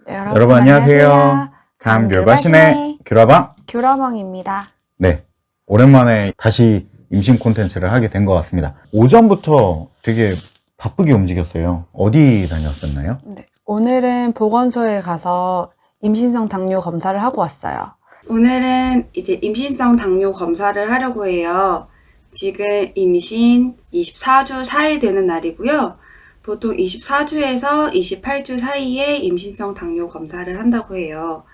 여러분 안녕하세요. 감귤바신의 귤화방 귤화방입니다. 네, 오랜만에 다시 임신 콘텐츠를 하게 된 것 같습니다. 오전부터 되게 바쁘게 움직였어요. 어디 다녔었나요? 네, 오늘은 보건소에 가서 임신성 당뇨 검사를 하고 왔어요. 오늘은 이제 임신성 당뇨 검사를 하려고 해요. 지금 임신 24주 4일 되는 날이고요. 보통 24주에서 28주 사이에 임신성 당뇨 검사를 한다고 해요.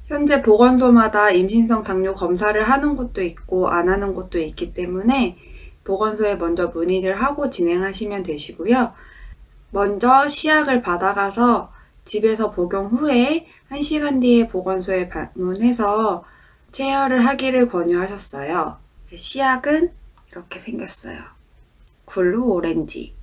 현재 보건소마다 임신성 당뇨 검사를 하는 곳도 있고 안 하는 곳도 있기 때문에 보건소에 먼저 문의를 하고 진행하시면 되시고요. 먼저 시약을 받아가서 집에서 복용 후에 1시간 뒤에 보건소에 방문해서 체열을 하기를 권유하셨어요. 시약은 이렇게 생겼어요. 쿨루 오렌지.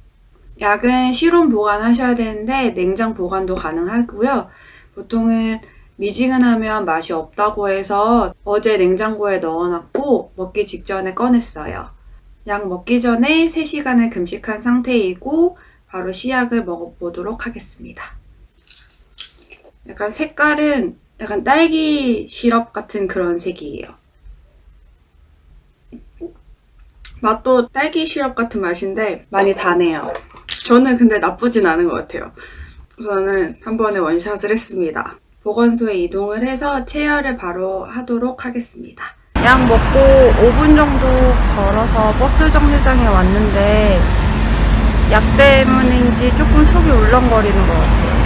약은 실온 보관하셔야 되는데 냉장 보관도 가능하고요. 보통은 미지근하면 맛이 없다고 해서 어제 냉장고에 넣어놨고 먹기 직전에 꺼냈어요. 약 먹기 전에 3시간을 금식한 상태이고 바로 시약을 먹어보도록 하겠습니다. 약간 색깔은 약간 딸기 시럽 같은 그런 색이에요. 맛도 딸기 시럽 같은 맛인데 많이 다네요. 저는 근데 나쁘진 않은 것 같아요. 저는 한 번에 원샷을 했습니다. 보건소에 이동을 해서 체열을 바로 하도록 하겠습니다. 약 먹고 5분 정도 걸어서 버스 정류장에 왔는데 약 때문인지 조금 속이 울렁거리는 것 같아요.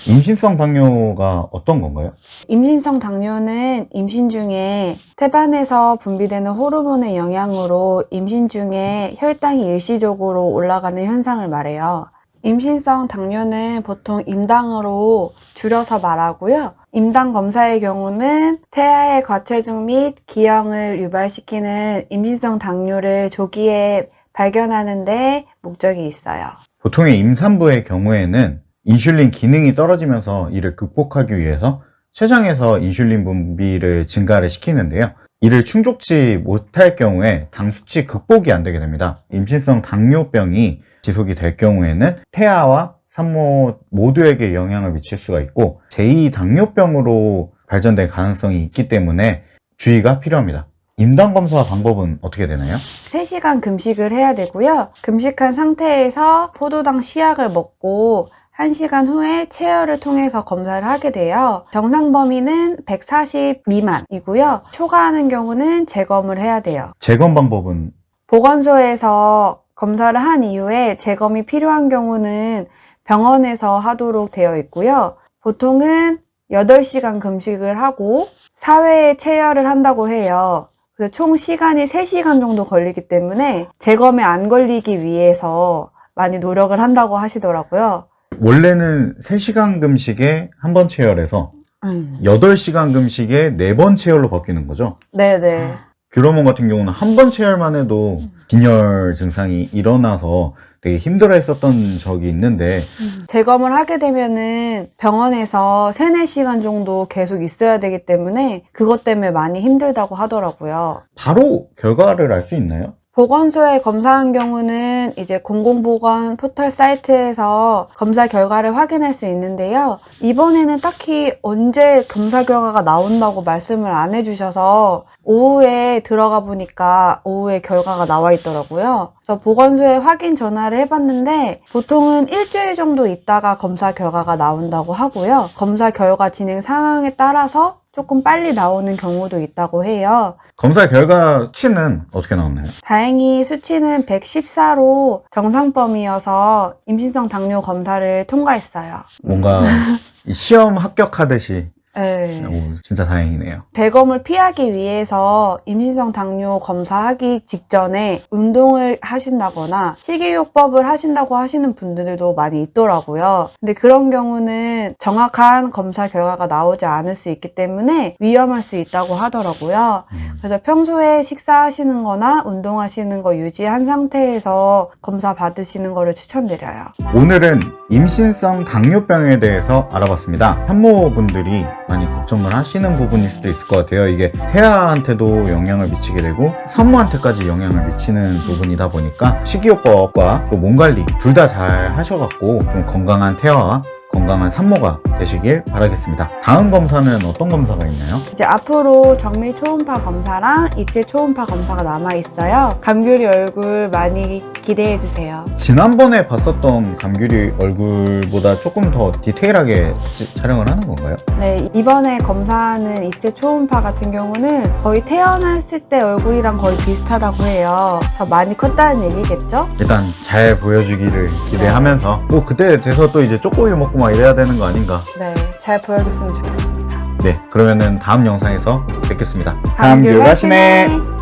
임신성 당뇨가 어떤 건가요? 임신성 당뇨는 임신 중에 태반에서 분비되는 호르몬의 영향으로 임신 중에 혈당이 일시적으로 올라가는 현상을 말해요. 임신성 당뇨는 보통 임당으로 줄여서 말하고요. 임당 검사의 경우는 태아의 과체중 및 기형을 유발시키는 임신성 당뇨를 조기에 발견하는 데 목적이 있어요. 보통의 임산부의 경우에는 인슐린 기능이 떨어지면서 이를 극복하기 위해서 췌장에서 인슐린 분비를 증가를 시키는데요. 이를 충족지 못할 경우에 당 수치 극복이 안 되게 됩니다. 임신성 당뇨병이 지속이 될 경우에는 태아와 산모 모두에게 영향을 미칠 수가 있고 제2 당뇨병으로 발전될 가능성이 있기 때문에 주의가 필요합니다. 임당 검사 방법은 어떻게 되나요? 3시간 금식을 해야 되고요. 금식한 상태에서 포도당 시약을 먹고 1시간 후에 체열을 통해서 검사를 하게 돼요. 정상 범위는 140 미만이고요. 초과하는 경우는 재검을 해야 돼요. 재검 방법은 보건소에서 검사를 한 이후에 재검이 필요한 경우는 병원에서 하도록 되어 있고요. 보통은 8시간 금식을 하고 4회에 체열을 한다고 해요. 그래서 총 시간이 3시간 정도 걸리기 때문에 재검에 안 걸리기 위해서 많이 노력을 한다고 하시더라고요. 원래는 3시간 금식에 한 번 체열해서 8시간 금식에 4번 체열로 바뀌는 거죠? 네네. 귤어몬 같은 경우는 한 번 체열만 해도 빈혈 증상이 일어나서 되게 힘들어 했었던 적이 있는데 재검을 하게 되면은 병원에서 3-4시간 정도 계속 있어야 되기 때문에 그것 때문에 많이 힘들다고 하더라고요. 바로 결과를 알 수 있나요? 보건소에 검사한 경우는 이제 공공보건 포털 사이트에서 검사 결과를 확인할 수 있는데요. 이번에는 딱히 언제 검사 결과가 나온다고 말씀을 안 해주셔서 오후에 들어가 보니까 오후에 결과가 나와 있더라고요. 그래서 보건소에 확인 전화를 해봤는데 보통은 일주일 정도 있다가 검사 결과가 나온다고 하고요. 검사 결과 진행 상황에 따라서 조금 빨리 나오는 경우도 있다고 해요. 검사 결과 수치는 어떻게 나왔나요? 다행히 수치는 114로 정상범위여서 임신성 당뇨 검사를 통과했어요. 뭔가 이 시험 합격하듯이 네. 오, 진짜 다행이네요. 재검을 피하기 위해서 임신성 당뇨 검사하기 직전에 운동을 하신다거나 식이요법을 하신다고 하시는 분들도 많이 있더라고요. 근데 그런 경우는 정확한 검사 결과가 나오지 않을 수 있기 때문에 위험할 수 있다고 하더라고요. 그래서 평소에 식사하시는 거나 운동하시는 거 유지한 상태에서 검사 받으시는 거를 추천드려요. 오늘은 임신성 당뇨병에 대해서 알아봤습니다. 산모분들이 많이 걱정을 하시는 부분일 수도 있을 것 같아요. 이게 태아한테도 영향을 미치게 되고 산모한테까지 영향을 미치는 부분이다 보니까 식이요법과 또 몸관리 둘 다 잘 하셔갖고 좀 건강한 태아와 건강한 산모가 되시길 바라겠습니다. 다음 검사는 어떤 검사가 있나요? 이제 앞으로 정밀 초음파 검사랑 입질 초음파 검사가 남아있어요. 감귤이 얼굴 많이 기대해주세요. 지난번에 봤었던 감귤이 얼굴보다 조금 더 디테일하게 촬영을 하는 건가요? 네, 이번에 검사하는 입질 초음파 같은 경우는 거의 태어났을 때 얼굴이랑 거의 비슷하다고 해요. 더 많이 컸다는 얘기겠죠? 일단 잘 보여주기를 기대하면서 또 그때 돼서 또 이제 초코우유 먹고 막 이래야 되는 거 아닌가? 네, 잘 보여줬으면 좋겠습니다. 네, 그러면은 다음 영상에서 뵙겠습니다. 감귤 하시네.